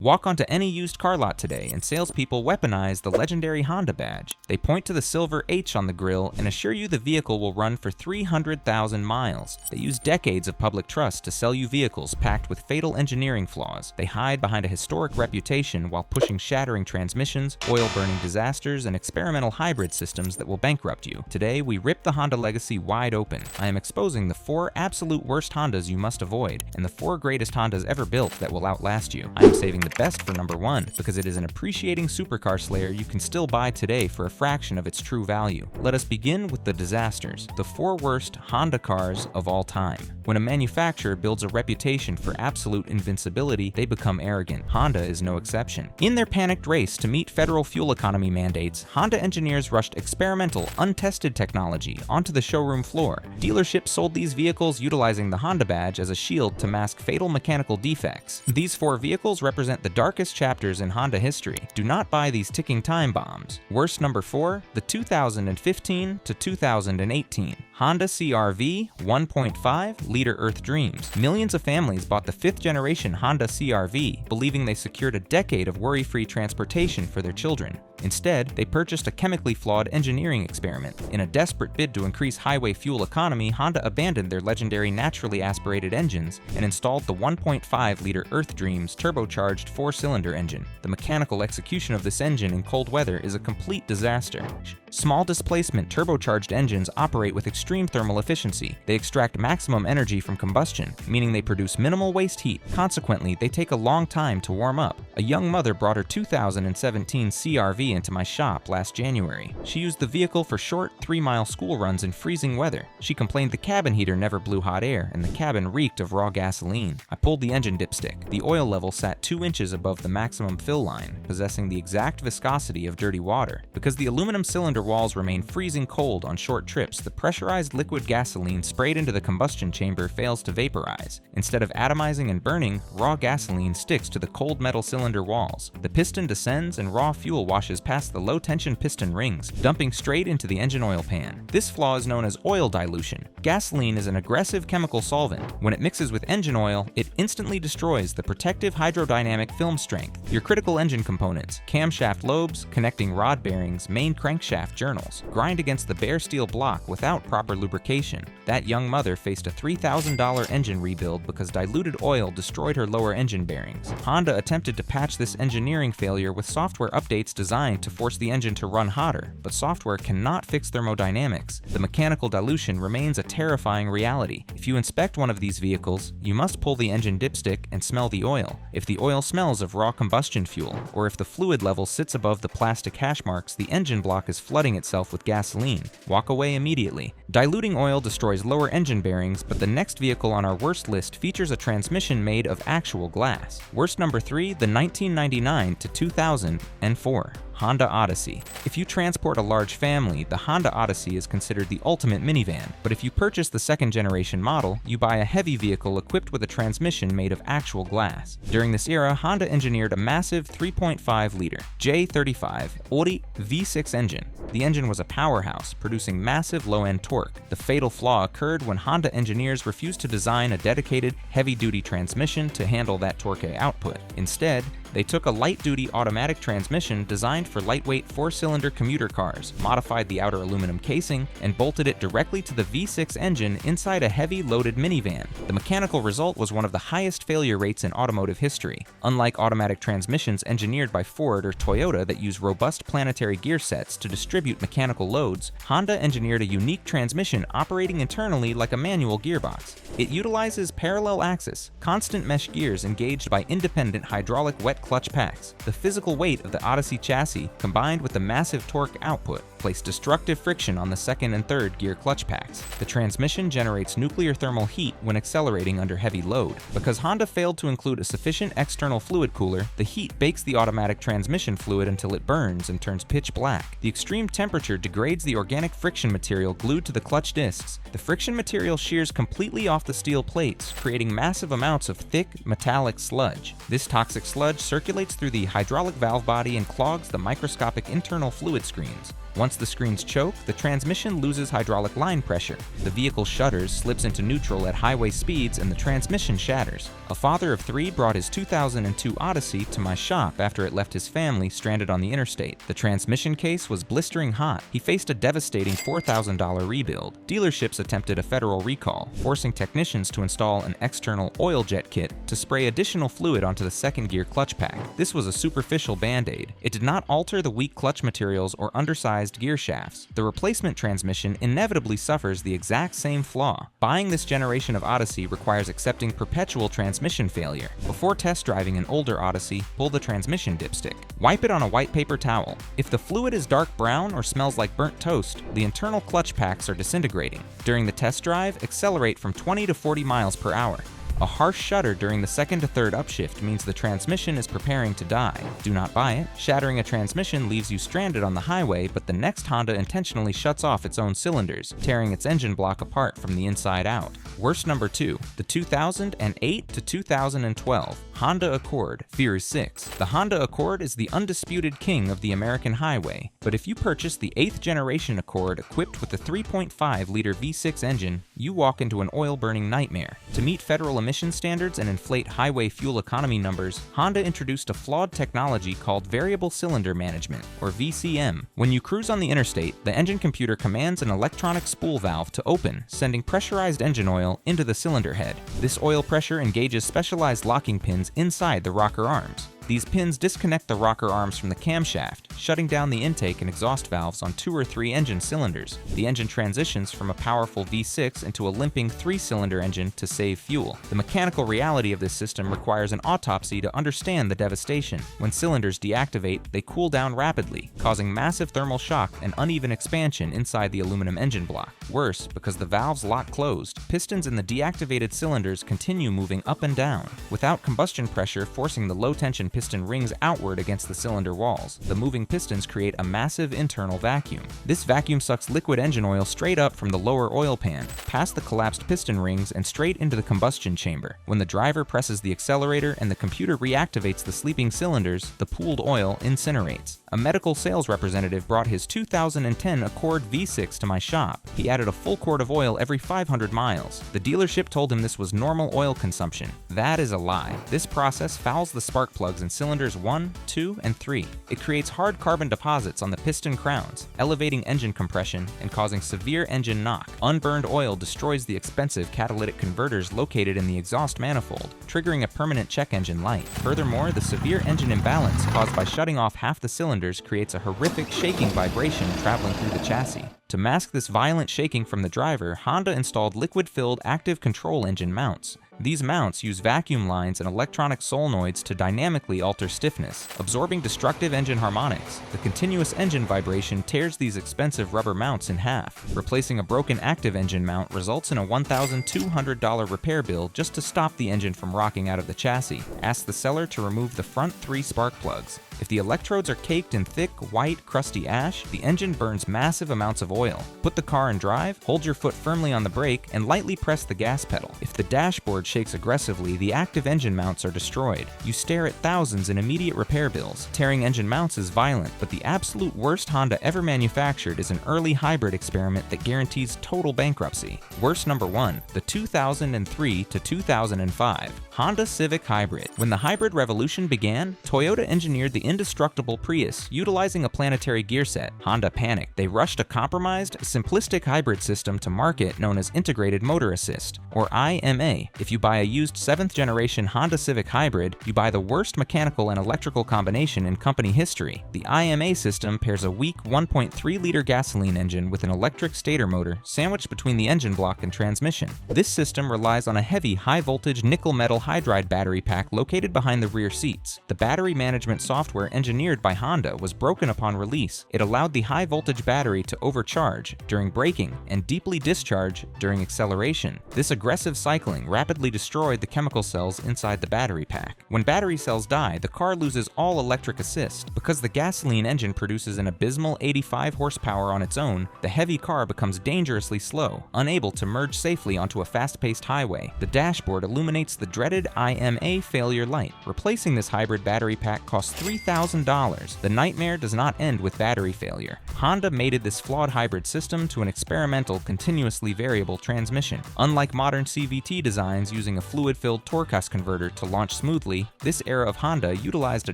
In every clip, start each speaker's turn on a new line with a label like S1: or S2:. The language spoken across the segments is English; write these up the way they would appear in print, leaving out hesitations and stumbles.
S1: Walk onto any used car lot today and salespeople weaponize the legendary Honda badge. They point to the silver H on the grille and assure you the vehicle will run for 300,000 miles. They use decades of public trust to sell you vehicles packed with fatal engineering flaws. They hide behind a historic reputation while pushing shattering transmissions, oil-burning disasters, and experimental hybrid systems that will bankrupt you. Today, we rip the Honda legacy wide open. I am exposing the 4 absolute worst Hondas you must avoid, and the 4 greatest Hondas ever built that will outlast you. I am saving the best for number 1 because it is an appreciating supercar slayer you can still buy today for a fraction of its true value. Let us begin with the disasters, the 4 worst Honda cars of all time. When a manufacturer builds a reputation for absolute invincibility, they become arrogant. Honda is no exception. In their panicked race to meet federal fuel economy mandates, Honda engineers rushed experimental, untested technology onto the showroom floor. Dealerships sold these vehicles utilizing the Honda badge as a shield to mask fatal mechanical defects. These 4 vehicles represent the darkest chapters in Honda history. Do not buy these ticking time bombs. Worst number 4, the 2015 to 2018 Honda CRV 1.5-liter Earth Dreams. Millions of families bought the 5th generation Honda CRV, believing they secured a decade of worry-free transportation for their children. Instead, they purchased a chemically flawed engineering experiment. In a desperate bid to increase highway fuel economy, Honda abandoned their legendary naturally aspirated engines and installed the 1.5-liter Earth Dreams turbocharged 4-cylinder engine. The mechanical execution of this engine in cold weather is a complete disaster. Small displacement turbocharged engines operate with extreme thermal efficiency. They extract maximum energy from combustion, meaning they produce minimal waste heat. Consequently, they take a long time to warm up. A young mother brought her 2017 CRV into my shop last January. She used the vehicle for short 3-mile school runs in freezing weather. She complained the cabin heater never blew hot air and the cabin reeked of raw gasoline. I pulled the engine dipstick. The oil level sat 2 inches above the maximum fill line, possessing the exact viscosity of dirty water. Because the aluminum cylinder walls remain freezing cold on short trips, the pressurized liquid gasoline sprayed into the combustion chamber fails to vaporize. Instead of atomizing and burning, raw gasoline sticks to the cold metal cylinder walls. The piston descends and raw fuel washes past the low-tension piston rings, dumping straight into the engine oil pan. This flaw is known as oil dilution. Gasoline is an aggressive chemical solvent. When it mixes with engine oil, it instantly destroys the protective hydrodynamic film strength, your critical engine components, camshaft lobes, connecting rod bearings, main crankshaft journals, grind against the bare steel block without proper lubrication. That young mother faced a $3,000 engine rebuild because diluted oil destroyed her lower engine bearings. Honda attempted to patch this engineering failure with software updates designed to force the engine to run hotter, but software cannot fix thermodynamics. The mechanical dilution remains a terrifying reality. If you inspect one of these vehicles, you must pull the engine dipstick and smell the oil. If the oil smells of raw combustion fuel, or if the fluid level sits above the plastic hash marks, the engine block is flooding itself with gasoline. Walk away immediately. Diluting oil destroys lower engine bearings, but the next vehicle on our worst list features a transmission made of actual glass. Worst number 3, the 1999 to 2004 Honda Odyssey. If you transport a large family, the Honda Odyssey is considered the ultimate minivan. But if you purchase the 2nd generation model, you buy a heavy vehicle equipped with a transmission made of actual glass. During this era, Honda engineered a massive 3.5-liter J35 Odyssey V6 engine. The engine was a powerhouse, producing massive low-end torque. The fatal flaw occurred when Honda engineers refused to design a dedicated, heavy-duty transmission to handle that torque output. Instead, they took a light-duty automatic transmission designed for lightweight 4-cylinder commuter cars, modified the outer aluminum casing, and bolted it directly to the V6 engine inside a heavy loaded minivan. The mechanical result was one of the highest failure rates in automotive history. Unlike automatic transmissions engineered by Ford or Toyota that use robust planetary gear sets to distribute mechanical loads, Honda engineered a unique transmission operating internally like a manual gearbox. It utilizes parallel axis, constant mesh gears engaged by independent hydraulic wet clutch packs. The physical weight of the Odyssey chassis, combined with the massive torque output, place destructive friction on the 2nd and 3rd gear clutch packs. The transmission generates nuclear thermal heat when accelerating under heavy load. Because Honda failed to include a sufficient external fluid cooler, the heat bakes the automatic transmission fluid until it burns and turns pitch black. The extreme temperature degrades the organic friction material glued to the clutch discs. The friction material shears completely off the steel plates, creating massive amounts of thick, metallic sludge. This toxic sludge circulates through the hydraulic valve body and clogs the microscopic internal fluid screens. Once the screens choke, the transmission loses hydraulic line pressure. The vehicle shudders, slips into neutral at highway speeds, and the transmission shatters. A father of 3 brought his 2002 Odyssey to my shop after it left his family stranded on the interstate. The transmission case was blistering hot. He faced a devastating $4,000 rebuild. Dealerships attempted a federal recall, forcing technicians to install an external oil jet kit to spray additional fluid onto the second gear clutch pack. This was a superficial band-aid. It did not alter the weak clutch materials or undersized gear shafts. The replacement transmission inevitably suffers the exact same flaw. Buying this generation of Odyssey requires accepting perpetual transmission failure. Before test driving an older Odyssey, pull the transmission dipstick. Wipe it on a white paper towel. If the fluid is dark brown or smells like burnt toast, the internal clutch packs are disintegrating. During the test drive, accelerate from 20 to 40 miles per hour. A harsh shudder during the second to third upshift means the transmission is preparing to die. Do not buy it. Shattering a transmission leaves you stranded on the highway, but the next Honda intentionally shuts off its own cylinders, tearing its engine block apart from the inside out. Worst number 2, the 2008 to 2012 Honda Accord Fear 6. The Honda Accord is the undisputed king of the American highway, but if you purchase the 8th generation Accord equipped with a 3.5-liter V6 engine, you walk into an oil-burning nightmare. To meet federal emission standards and inflate highway fuel economy numbers, Honda introduced a flawed technology called Variable Cylinder Management, or VCM. When you cruise on the interstate, the engine computer commands an electronic spool valve to open, sending pressurized engine oil into the cylinder head. This oil pressure engages specialized locking pins inside the rocker arms. These pins disconnect the rocker arms from the camshaft, shutting down the intake and exhaust valves on 2 or 3 engine cylinders. The engine transitions from a powerful V6 into a limping 3-cylinder engine to save fuel. The mechanical reality of this system requires an autopsy to understand the devastation. When cylinders deactivate, they cool down rapidly, causing massive thermal shock and uneven expansion inside the aluminum engine block. Worse, because the valves lock closed, pistons in the deactivated cylinders continue moving up and down, without combustion pressure forcing the low-tension piston rings outward against the cylinder walls. The moving pistons create a massive internal vacuum. This vacuum sucks liquid engine oil straight up from the lower oil pan, past the collapsed piston rings and straight into the combustion chamber. When the driver presses the accelerator and the computer reactivates the sleeping cylinders, the pooled oil incinerates. A medical sales representative brought his 2010 Accord V6 to my shop. He added a full quart of oil every 500 miles. The dealership told him this was normal oil consumption. That is a lie. This process fouls the spark plugs in cylinders 1, 2, and 3. It creates hard carbon deposits on the piston crowns, elevating engine compression and causing severe engine knock. Unburned oil destroys the expensive catalytic converters located in the exhaust manifold, triggering a permanent check engine light. Furthermore, the severe engine imbalance caused by shutting off half the cylinders creates a horrific shaking vibration traveling through the chassis. To mask this violent shaking from the driver, Honda installed liquid-filled active control engine mounts. These mounts use vacuum lines and electronic solenoids to dynamically alter stiffness, absorbing destructive engine harmonics. The continuous engine vibration tears these expensive rubber mounts in half. Replacing a broken active engine mount results in a $1,200 repair bill just to stop the engine from rocking out of the chassis. Ask the seller to remove the front 3 spark plugs. If the electrodes are caked in thick, white, crusty ash, the engine burns massive amounts of oil. Put the car in drive, hold your foot firmly on the brake, and lightly press the gas pedal. If the dashboard shakes aggressively, the active engine mounts are destroyed. You stare at thousands in immediate repair bills. Tearing engine mounts is violent, but the absolute worst Honda ever manufactured is an early hybrid experiment that guarantees total bankruptcy. Worst number 1, the 2003 to 2005 Honda Civic Hybrid. When the hybrid revolution began, Toyota engineered the indestructible Prius, utilizing a planetary gear set. Honda panicked. They rushed a compromised, simplistic hybrid system to market known as Integrated Motor Assist, or IMA. If you buy a used 7th generation Honda Civic Hybrid, you buy the worst mechanical and electrical combination in company history. The IMA system pairs a weak 1.3-liter gasoline engine with an electric stator motor sandwiched between the engine block and transmission. This system relies on a heavy, high-voltage nickel-metal hydride battery pack located behind the rear seats. The battery management software engineered by Honda was broken upon release. It allowed the high-voltage battery to overcharge during braking and deeply discharge during acceleration. This aggressive cycling rapidly destroyed the chemical cells inside the battery pack. When battery cells die, the car loses all electric assist. Because the gasoline engine produces an abysmal 85 horsepower on its own, the heavy car becomes dangerously slow, unable to merge safely onto a fast-paced highway. The dashboard illuminates the dreaded IMA failure light. Replacing this hybrid battery pack costs $3,000 $3,000. The nightmare does not end with battery failure. Honda mated this flawed hybrid system to an experimental, continuously variable transmission. Unlike modern CVT designs using a fluid-filled torque-bus converter to launch smoothly, this era of Honda utilized a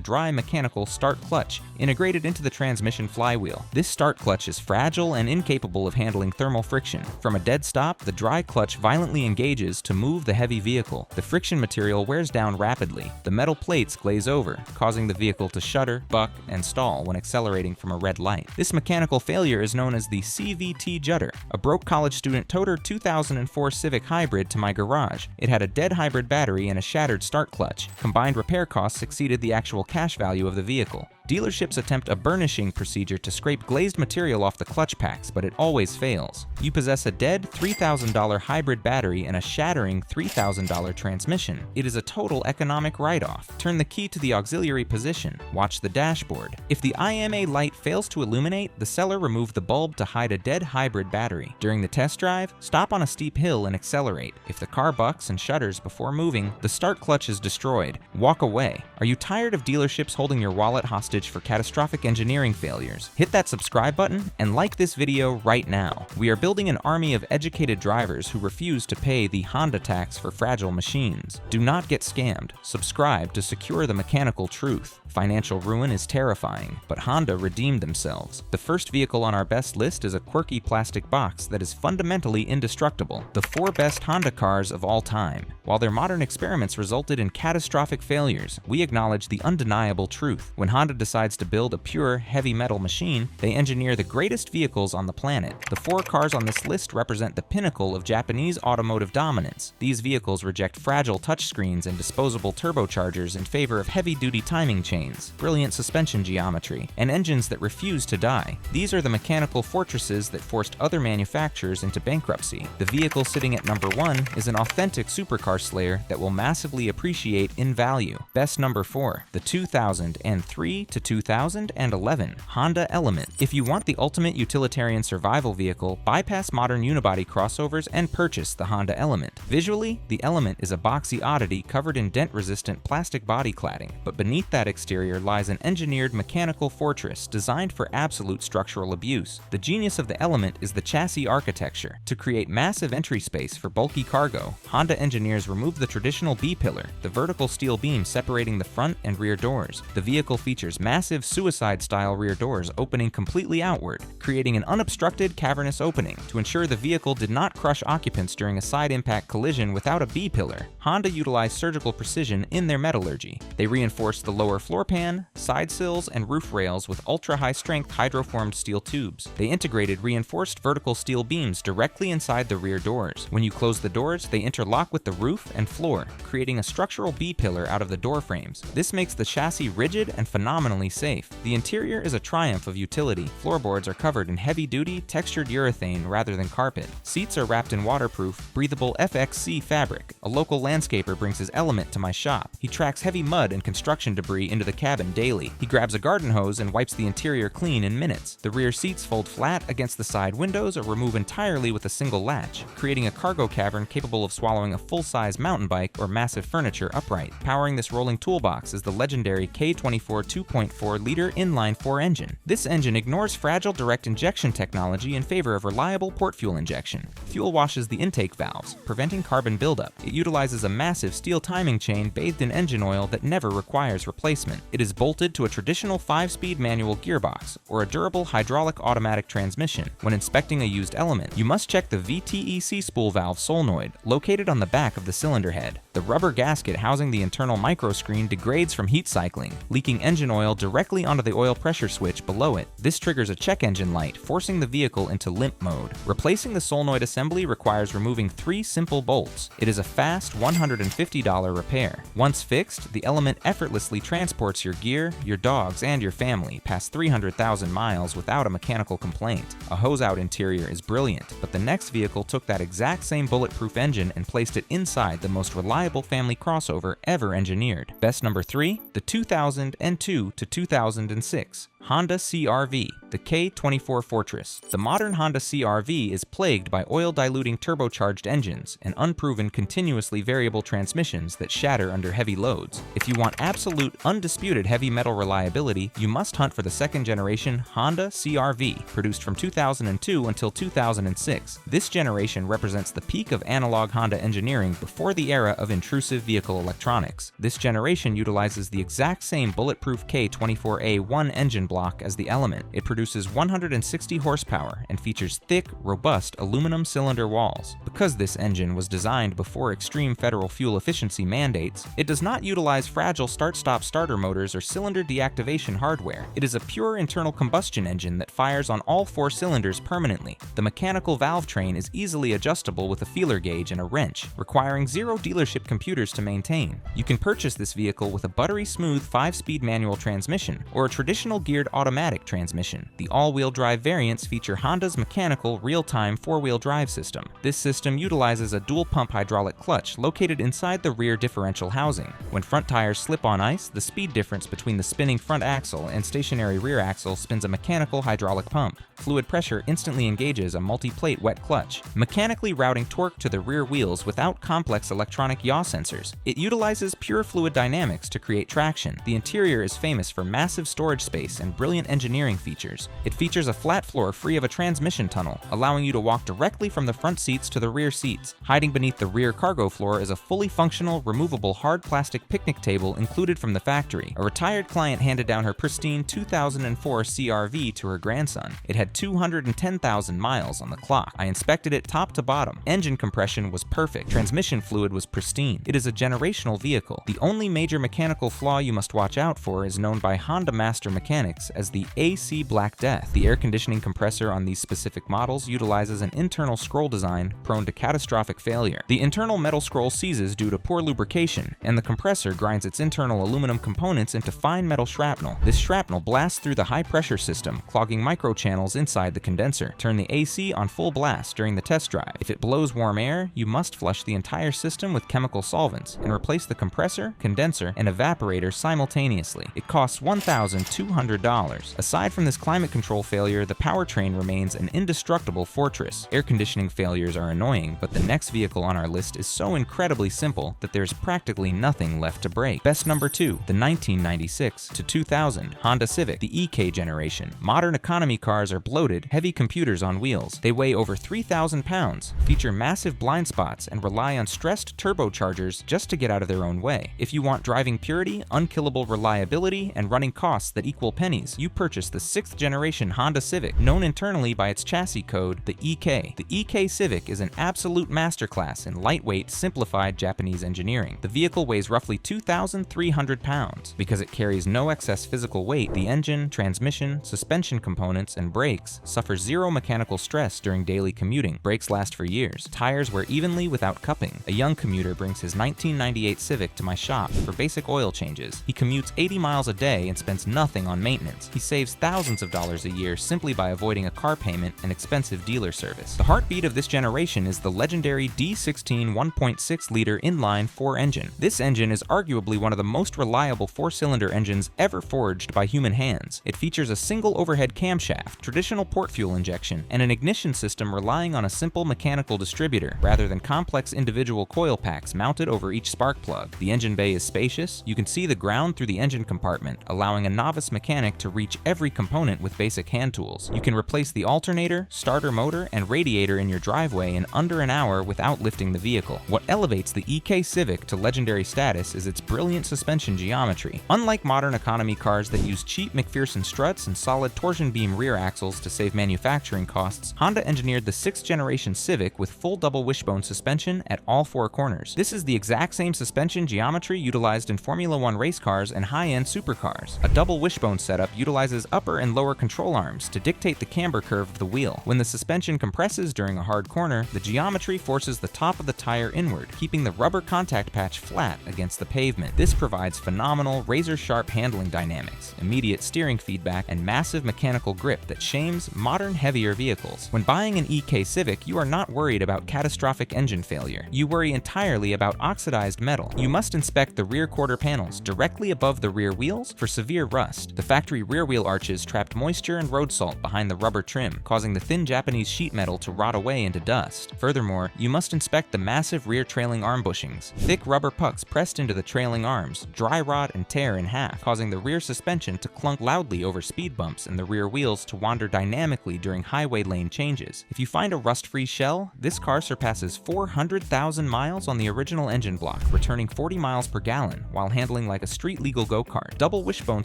S1: dry mechanical start clutch integrated into the transmission flywheel. This start clutch is fragile and incapable of handling thermal friction. From a dead stop, the dry clutch violently engages to move the heavy vehicle. The friction material wears down rapidly. The metal plates glaze over, causing the vehicle to shudder, buck, and stall when accelerating from a red light. This mechanical failure is known as the CVT judder. A broke college student towed her 2004 Civic Hybrid to my garage. It had a dead hybrid battery and a shattered start clutch. Combined repair costs exceeded the actual cash value of the vehicle. Dealerships attempt a burnishing procedure to scrape glazed material off the clutch packs, but it always fails. You possess a dead $3,000 hybrid battery and a shattering $3,000 transmission. It is a total economic write-off. Turn the key to the auxiliary position. Watch the dashboard. If the IMA light fails to illuminate, the seller removed the bulb to hide a dead hybrid battery. During the test drive, stop on a steep hill and accelerate. If the car bucks and shudders before moving, the start clutch is destroyed. Walk away. Are you tired of dealerships holding your wallet hostage for catastrophic engineering failures? Hit that subscribe button and like this video right now. We are building an army of educated drivers who refuse to pay the Honda tax for fragile machines. Do not get scammed. Subscribe to secure the mechanical truth. Financial ruin is terrifying, but Honda redeemed themselves. The first vehicle on our best list is a quirky plastic box that is fundamentally indestructible. The 4 best Honda cars of all time. While their modern experiments resulted in catastrophic failures, we acknowledge the undeniable truth. When Honda decides to build a pure, heavy metal machine, they engineer the greatest vehicles on the planet. The 4 cars on this list represent the pinnacle of Japanese automotive dominance. These vehicles reject fragile touchscreens and disposable turbochargers in favor of heavy-duty timing chains, brilliant suspension geometry, and engines that refuse to die. These are the mechanical fortresses that forced other manufacturers into bankruptcy. The vehicle sitting at number 1 is an authentic supercar slayer that will massively appreciate in value. Best number 4, the 2003 to 2011 Honda Element. If you want the ultimate utilitarian survival vehicle, bypass modern unibody crossovers and purchase the Honda Element. Visually, the Element is a boxy oddity covered in dent-resistant plastic body cladding, but beneath that exterior lies an engineered mechanical fortress designed for absolute structural abuse. The genius of the Element is the chassis architecture. To create massive entry space for bulky cargo, Honda engineers removed the traditional B-pillar, the vertical steel beam separating the front and rear doors. The vehicle features massive suicide-style rear doors opening completely outward, creating an unobstructed cavernous opening. To ensure the vehicle did not crush occupants during a side impact collision without a B-pillar, Honda utilized surgical precision in their metallurgy. They reinforced the lower floor pan, side sills, and roof rails with ultra-high-strength hydroformed steel tubes. They integrated reinforced vertical steel beams directly inside the rear doors. When you close the doors, they interlock with the roof and floor, creating a structural B-pillar out of the door frames. This makes the chassis rigid and phenomenally safe. The interior is a triumph of utility. Floorboards are covered in heavy-duty, textured urethane rather than carpet. Seats are wrapped in waterproof, breathable FXC fabric. A local landscaper brings his Element to my shop. He tracks heavy mud and construction debris into the cabin daily. He grabs a garden hose and wipes the interior clean in minutes. The rear seats fold flat against the side windows or remove entirely with a single latch, creating a cargo cavern capable of swallowing a full-size mountain bike or massive furniture upright. Powering this rolling toolbox is the legendary K24 2.4-liter inline-4 engine. This engine ignores fragile direct injection technology in favor of reliable port fuel injection. Fuel washes the intake valves, preventing carbon buildup. It utilizes a massive steel timing chain bathed in engine oil that never requires replacement. It is bolted to a traditional 5-speed manual gearbox or a durable hydraulic automatic transmission. When inspecting a used Element, you must check the VTEC spool valve solenoid, located on the back of the cylinder head. The rubber gasket housing the internal microscreen degrades from heat cycling, leaking engine oil directly onto the oil pressure switch below it. This triggers a check engine light, forcing the vehicle into limp mode. Replacing the solenoid assembly requires removing 3 simple bolts. It is a fast $150 repair. Once fixed, the Element effortlessly transports your gear, your dogs, and your family past 300,000 miles without a mechanical complaint. A hose-out interior is brilliant, but the next vehicle took that exact same bulletproof engine and placed it inside the most reliable family crossover ever engineered. Best number 3, the 2002 to 2006 Honda CRV, the K24 Fortress. The modern Honda CRV is plagued by oil-diluting turbocharged engines and unproven continuously variable transmissions that shatter under heavy loads. If you want absolute, undisputed heavy metal reliability, you must hunt for the second-generation Honda CRV, produced from 2002 until 2006. This generation represents the peak of analog Honda engineering before the era of intrusive vehicle electronics. This generation utilizes the exact same bulletproof K24A1 engine block as the Element. It produces 160 horsepower and features thick, robust aluminum cylinder walls. Because this engine was designed before extreme federal fuel efficiency mandates, it does not utilize fragile start-stop starter motors or cylinder deactivation hardware. It is a pure internal combustion engine that fires on all 4 cylinders permanently. The mechanical valve train is easily adjustable with a feeler gauge and a wrench, requiring 0 dealership computers to maintain. You can purchase this vehicle with a buttery-smooth 5-speed manual transmission or a traditional geared automatic transmission. The all-wheel drive variants feature Honda's mechanical real-time 4-wheel drive system. This system utilizes a dual-pump hydraulic clutch located inside the rear differential housing. When front tires slip on ice, the speed difference between the spinning front axle and stationary rear axle spins a mechanical hydraulic pump. Fluid pressure instantly engages a multi-plate wet clutch, mechanically routing torque to the rear wheels without complex electronic yaw sensors. It utilizes pure fluid dynamics to create traction. The interior is famous for massive storage space and brilliant engineering features. It features a flat floor free of a transmission tunnel, allowing you to walk directly from the front seats to the rear seats. Hiding beneath the rear cargo floor is a fully functional, removable hard plastic picnic table included from the factory. A retired client handed down her pristine 2004 CRV to her grandson. It had 210,000 miles on the clock. I inspected it top to bottom. Engine compression was perfect. Transmission fluid was pristine. It is a generational vehicle. The only major mechanical flaw you must watch out for is known by Honda master mechanics as the AC Black Death. The air conditioning compressor on these specific models utilizes an internal scroll design prone to catastrophic failure. The internal metal scroll seizes due to poor lubrication, and the compressor grinds its internal aluminum components into fine metal shrapnel. This shrapnel blasts through the high-pressure system, clogging microchannels inside the condenser. Turn the AC on full blast during the test drive. If it blows warm air, you must flush the entire system with chemical solvents and replace the compressor, condenser, and evaporator simultaneously. It costs $1,200. Aside from this climate control failure, the powertrain remains an indestructible fortress. Air conditioning failures are annoying, but the next vehicle on our list is so incredibly simple that there's practically nothing left to break. Best number 2, the 1996 to 2000 Honda Civic, the EK generation. Modern economy cars are bloated, heavy computers on wheels. They weigh over 3,000 pounds, feature massive blind spots, and rely on stressed turbochargers just to get out of their own way. If you want driving purity, unkillable reliability, and running costs that equal pennies, you purchase the 6th generation Honda Civic, known internally by its chassis code, the EK. The EK Civic is an absolute masterclass in lightweight, simplified Japanese engineering. The vehicle weighs roughly 2,300 pounds. Because it carries no excess physical weight, the engine, transmission, suspension components, and brakes suffer 0 mechanical stress during daily commuting. Brakes last for years. Tires wear evenly without cupping. A young commuter brings his 1998 Civic to my shop for basic oil changes. He commutes 80 miles a day and spends nothing on maintenance. He saves thousands of dollars a year simply by avoiding a car payment and expensive dealer service. The heartbeat of this generation is the legendary D16 1.6-liter inline 4 engine. This engine is arguably one of the most reliable 4-cylinder engines ever forged by human hands. It features a single overhead camshaft, traditional port fuel injection, and an ignition system relying on a simple mechanical distributor, rather than complex individual coil packs mounted over each spark plug. The engine bay is spacious. You can see the ground through the engine compartment, allowing a novice mechanic to reach every component with basic hand tools. You can replace the alternator, starter motor, and radiator in your driveway in under an hour without lifting the vehicle. What elevates the EK Civic to legendary status is its brilliant suspension geometry. Unlike modern economy cars that use cheap McPherson struts and solid torsion beam rear axles to save manufacturing costs, Honda engineered the 6th generation Civic with full double wishbone suspension at all 4 corners. This is the exact same suspension geometry utilized in Formula 1 race cars and high-end supercars. A double wishbone setup utilizes upper and lower control arms to dictate the camber curve of the wheel. When the suspension compresses during a hard corner, the geometry forces the top of the tire inward, keeping the rubber contact patch flat against the pavement. This provides phenomenal, razor-sharp handling dynamics, immediate steering feedback, and massive mechanical grip that shames modern, heavier vehicles. When buying an EK Civic, you are not worried about catastrophic engine failure. You worry entirely about oxidized metal. You must inspect the rear quarter panels directly above the rear wheels for severe rust. The factory factory rear wheel arches trapped moisture and road salt behind the rubber trim, causing the thin Japanese sheet metal to rot away into dust. Furthermore, you must inspect the massive rear trailing arm bushings. Thick rubber pucks pressed into the trailing arms, dry rot and tear in half, causing the rear suspension to clunk loudly over speed bumps and the rear wheels to wander dynamically during highway lane changes. If you find a rust-free shell, this car surpasses 400,000 miles on the original engine block, returning 40 miles per gallon, while handling like a street-legal go-kart. Double wishbone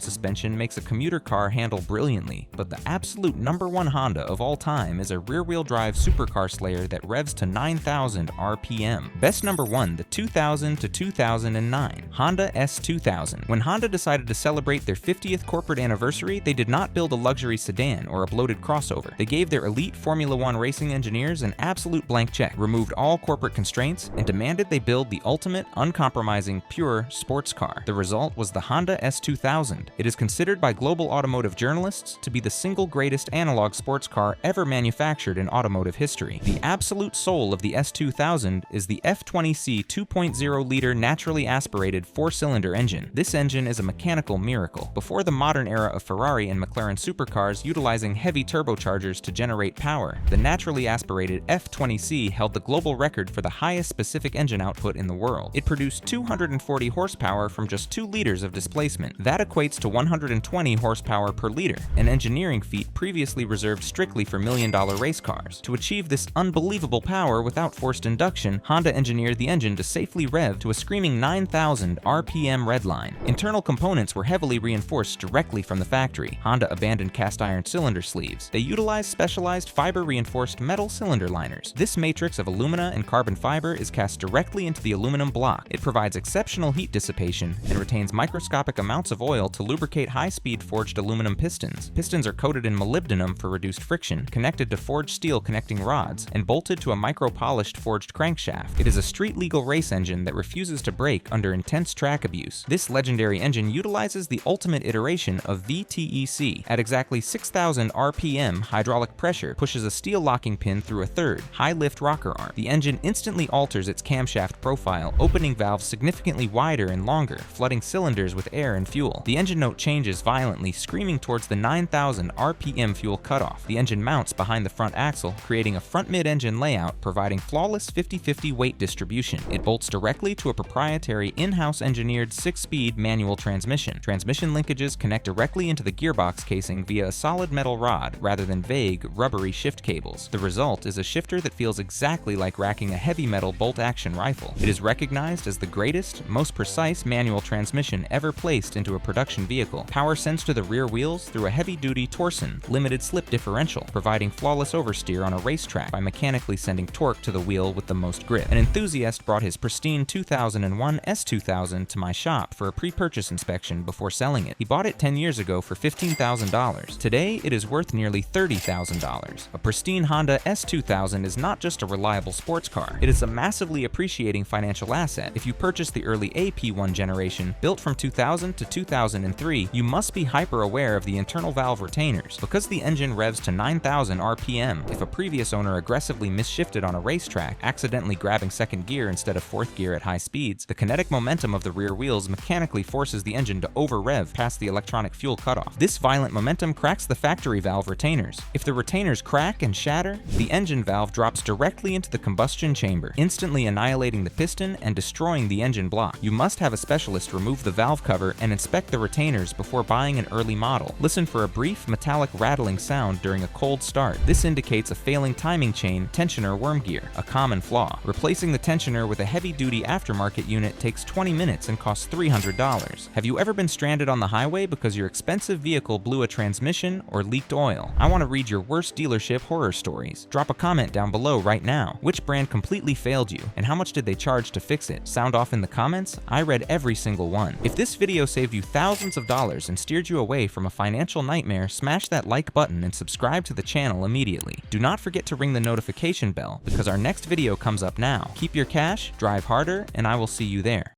S1: suspension makes a commuter car handle brilliantly, but the absolute #1 Honda of all time is a rear-wheel drive supercar slayer that revs to 9,000 RPM. Best number 1, the 2000 to 2009 Honda S2000. When Honda decided to celebrate their 50th corporate anniversary, they did not build a luxury sedan or a bloated crossover. They gave their elite Formula One racing engineers an absolute blank check, removed all corporate constraints, and demanded they build the ultimate, uncompromising, pure sports car. The result was the Honda S2000. It is considered by global automotive journalists to be the single greatest analog sports car ever manufactured in automotive history. The absolute soul of the S2000 is the F20C 2.0-liter naturally aspirated 4-cylinder engine. This engine is a mechanical miracle. Before the modern era of Ferrari and McLaren supercars utilizing heavy turbochargers to generate power, the naturally aspirated F20C held the global record for the highest specific engine output in the world. It produced 240 horsepower from just 2 liters of displacement. That equates to 120 horsepower per liter, an engineering feat previously reserved strictly for million-dollar race cars. To achieve this unbelievable power without forced induction, Honda engineered the engine to safely rev to a screaming 9,000 RPM redline. Internal components were heavily reinforced directly from the factory. Honda abandoned cast iron cylinder sleeves. They utilized specialized fiber-reinforced metal cylinder liners. This matrix of alumina and carbon fiber is cast directly into the aluminum block. It provides exceptional heat dissipation and retains microscopic amounts of oil to lubricate high-speed forged aluminum pistons. Pistons are coated in molybdenum for reduced friction, connected to forged steel connecting rods, and bolted to a micro-polished forged crankshaft. It is a street-legal race engine that refuses to brake under intense track abuse. This legendary engine utilizes the ultimate iteration of VTEC. At exactly 6,000 RPM, hydraulic pressure pushes a steel locking pin through a third, high-lift rocker arm. The engine instantly alters its camshaft profile, opening valves significantly wider and longer, flooding cylinders with air and fuel. The engine note changes violently, screaming towards the 9,000 RPM fuel cutoff. The engine mounts behind the front axle, creating a front mid-engine layout, providing flawless 50-50 weight distribution. It bolts directly to a proprietary in-house engineered 6-speed manual transmission. Transmission linkages connect directly into the gearbox casing via a solid metal rod, rather than vague, rubbery shift cables. The result is a shifter that feels exactly like racking a heavy metal bolt-action rifle. It is recognized as the greatest, most precise manual transmission ever placed into a production vehicle. Power sends to the rear wheels through a heavy-duty Torsen limited slip differential, providing flawless oversteer on a racetrack by mechanically sending torque to the wheel with the most grip. An enthusiast brought his pristine 2001 S2000 to my shop for a pre-purchase inspection before selling it. He bought it 10 years ago for $15,000. Today, it is worth nearly $30,000. A pristine Honda S2000 is not just a reliable sports car, it is a massively appreciating financial asset. If you purchase the early AP1 generation, built from 2000 to 2003, you must be hyper-aware of the internal valve retainers. Because the engine revs to 9,000 RPM, if a previous owner aggressively misshifted on a racetrack, accidentally grabbing second gear instead of fourth gear at high speeds, the kinetic momentum of the rear wheels mechanically forces the engine to over-rev past the electronic fuel cutoff. This violent momentum cracks the factory valve retainers. If the retainers crack and shatter, the engine valve drops directly into the combustion chamber, instantly annihilating the piston and destroying the engine block. You must have a specialist remove the valve cover and inspect the retainers before buying an early model. Listen for a brief metallic rattling sound during a cold start. This indicates a failing timing chain, tensioner worm gear, a common flaw. Replacing the tensioner with a heavy-duty aftermarket unit takes 20 minutes and costs $300. Have you ever been stranded on the highway because your expensive vehicle blew a transmission or leaked oil? I want to read your worst dealership horror stories. Drop a comment down below right now. Which brand completely failed you, and how much did they charge to fix it? Sound off in the comments? I read every single one. If this video saved you thousands of dollars and steered you away from a financial nightmare, smash that like button and subscribe to the channel immediately. Do not forget to ring the notification bell because our next video comes up now. Keep your cash, drive harder, and I will see you there.